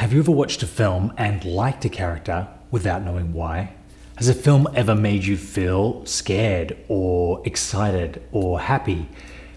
Have you ever watched a film and liked a character without knowing why? Has a film ever made you feel scared or excited or happy,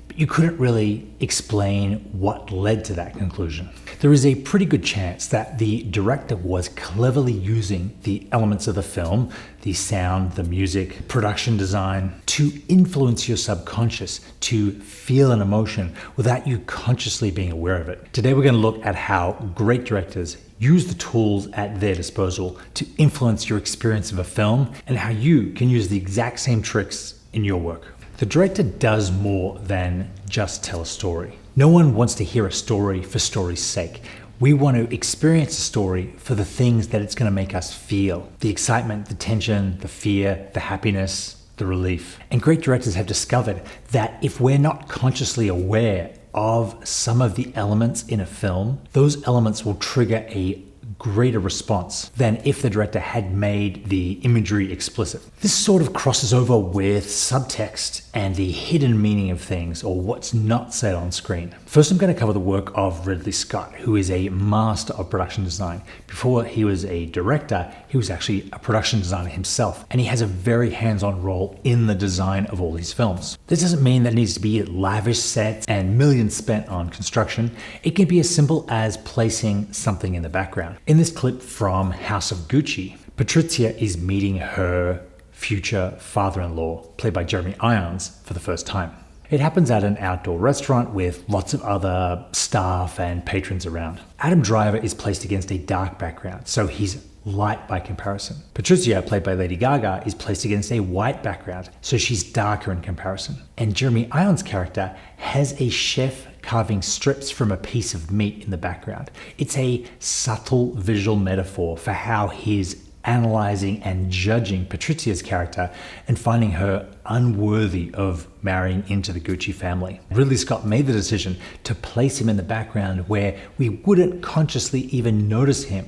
but you couldn't really explain what led to that conclusion? There is a pretty good chance that the director was cleverly using the elements of the film, the sound, the music, production design, to influence your subconscious to feel an emotion without you consciously being aware of it. Today we're going to look at how great directors use the tools at their disposal to influence your experience of a film and how you can use the exact same tricks in your work. The director does more than just tell a story. No one wants to hear a story for story's sake. We want to experience a story for the things that it's going to make us feel. The excitement, the tension, the fear, the happiness, the relief. And great directors have discovered that if we're not consciously aware of some of the elements in a film, those elements will trigger a greater response than if the director had made the imagery explicit. This sort of crosses over with subtext and the hidden meaning of things, or what's not said on screen. First, I'm going to cover the work of Ridley Scott, who is a master of production design. Before he was a director, he was actually a production designer himself, and he has a very hands-on role in the design of all these films. This doesn't mean that it needs to be lavish sets and millions spent on construction. It can be as simple as placing something in the background. In this clip from House of Gucci, Patrizia is meeting her future father-in-law, played by Jeremy Irons, for the first time. It happens at an outdoor restaurant with lots of other staff and patrons around. Adam Driver is placed against a dark background, so he's light by comparison. Patrizia, played by Lady Gaga, is placed against a white background, so she's darker in comparison. And Jeremy Irons' character has a chef carving strips from a piece of meat in the background. It's a subtle visual metaphor for how he's analyzing and judging Patrizia's character and finding her unworthy of marrying into the Gucci family. Ridley Scott made the decision to place him in the background where we wouldn't consciously even notice him,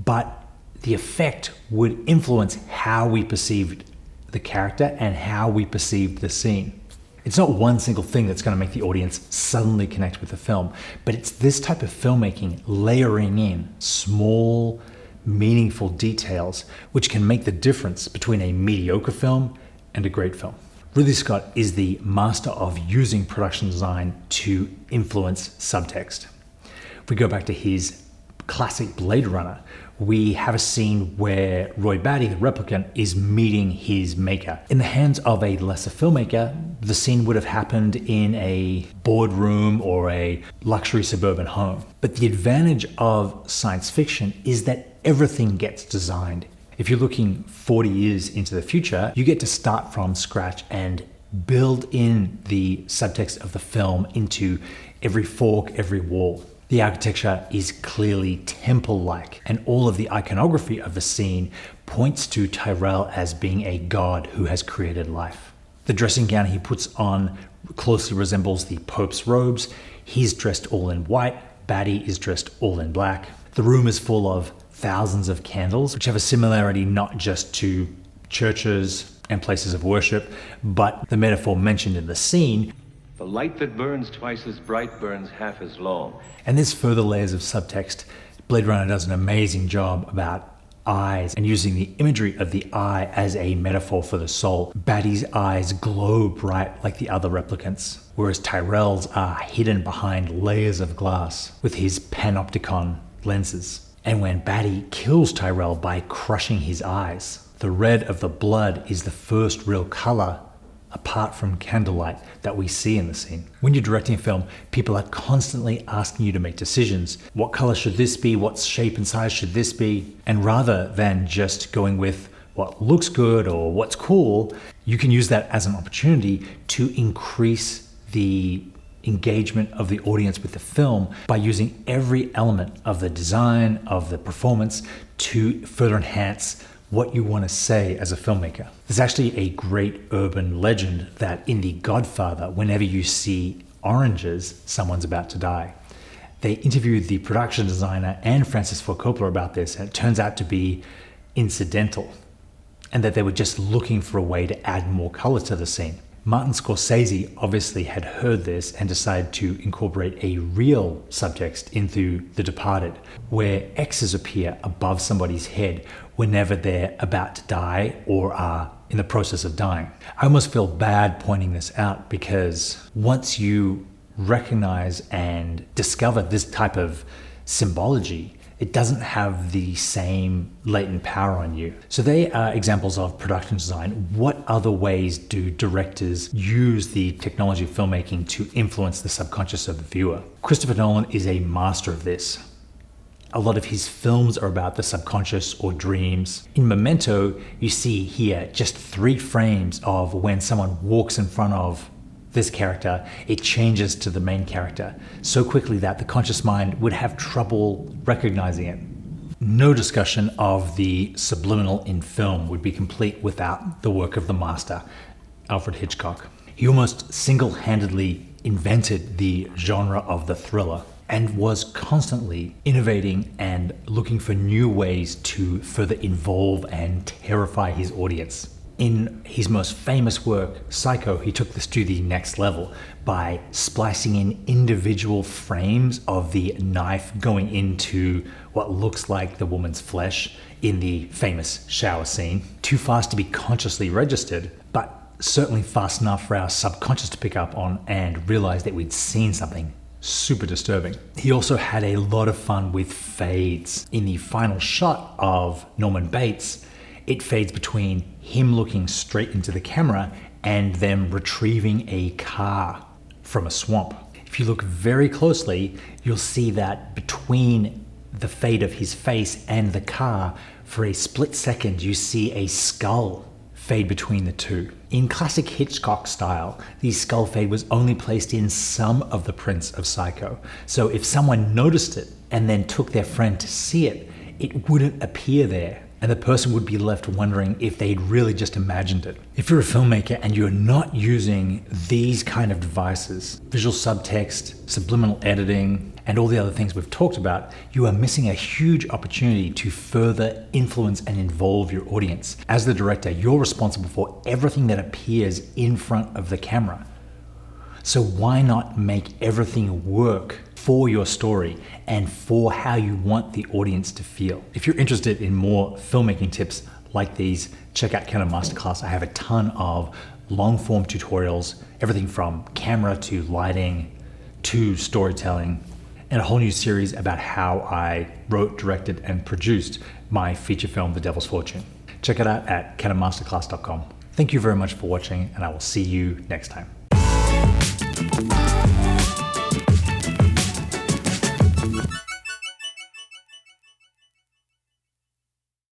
but the effect would influence how we perceived the character and how we perceived the scene. It's not one single thing that's going to make the audience suddenly connect with the film, but it's this type of filmmaking layering in small, meaningful details which can make the difference between a mediocre film and a great film. Ridley Scott is the master of using production design to influence subtext. If we go back to his classic Blade Runner, we have a scene where Roy Batty, the replicant, is meeting his maker. In the hands of a lesser filmmaker, the scene would have happened in a boardroom or a luxury suburban home. But the advantage of science fiction is that everything gets designed. If you're looking 40 years into the future, you get to start from scratch and build in the subtext of the film into every fork, every wall. The architecture is clearly temple-like, and all of the iconography of the scene points to Tyrell as being a god who has created life. The dressing gown he puts on closely resembles the Pope's robes. He's dressed all in white. Batty is dressed all in black. The room is full of thousands of candles, which have a similarity not just to churches and places of worship, but the metaphor mentioned in the scene. The light that burns twice as bright burns half as long. And there's further layers of subtext. Blade Runner does an amazing job about eyes and using the imagery of the eye as a metaphor for the soul. Batty's eyes glow bright like the other replicants, whereas Tyrell's are hidden behind layers of glass with his panopticon lenses. And when Batty kills Tyrell by crushing his eyes, the red of the blood is the first real color apart from candlelight that we see in the scene. When you're directing a film, people are constantly asking you to make decisions. What color should this be? What shape and size should this be? And rather than just going with what looks good or what's cool, you can use that as an opportunity to increase the engagement of the audience with the film by using every element of the design, of the performance, to further enhance what you want to say as a filmmaker. There's actually a great urban legend that in The Godfather, whenever you see oranges, someone's about to die. They interviewed the production designer and Francis Ford Coppola about this, and it turns out to be incidental, and that they were just looking for a way to add more color to the scene. Martin Scorsese obviously had heard this and decided to incorporate a real subtext into The Departed, where X's appear above somebody's head whenever they're about to die or are in the process of dying. I almost feel bad pointing this out because once you recognize and discover this type of symbology, it doesn't have the same latent power on you. So they are examples of production design. What other ways do directors use the technology of filmmaking to influence the subconscious of the viewer? Christopher Nolan is a master of this. A lot of his films are about the subconscious or dreams. In Memento, you see here just 3 frames of when someone walks in front of this character, it changes to the main character so quickly that the conscious mind would have trouble recognizing it. No discussion of the subliminal in film would be complete without the work of the master, Alfred Hitchcock. He almost single-handedly invented the genre of the thriller and was constantly innovating and looking for new ways to further involve and terrify his audience. In his most famous work, Psycho, he took this to the next level by splicing in individual frames of the knife going into what looks like the woman's flesh in the famous shower scene. Too fast to be consciously registered, but certainly fast enough for our subconscious to pick up on and realize that we'd seen something super disturbing. He also had a lot of fun with fades. In the final shot of Norman Bates, it fades between him looking straight into the camera and them retrieving a car from a swamp. If you look very closely, you'll see that between the fade of his face and the car, for a split second, you see a skull fade between the two. In classic Hitchcock style, the skull fade was only placed in some of the prints of Psycho. So if someone noticed it and then took their friend to see it, it wouldn't appear there, and the person would be left wondering if they'd really just imagined it. If you're a filmmaker and you're not using these kind of devices, visual subtext, subliminal editing, and all the other things we've talked about, you are missing a huge opportunity to further influence and involve your audience. As the director, you're responsible for everything that appears in front of the camera. So why not make everything work for your story and for how you want the audience to feel? If you're interested in more filmmaking tips like these, check out Canon Masterclass. I have a ton of long-form tutorials, everything from camera to lighting to storytelling, and a whole new series about how I wrote, directed, and produced my feature film, The Devil's Fortune. Check it out at canonmasterclass.com. Thank you very much for watching, and I will see you next time.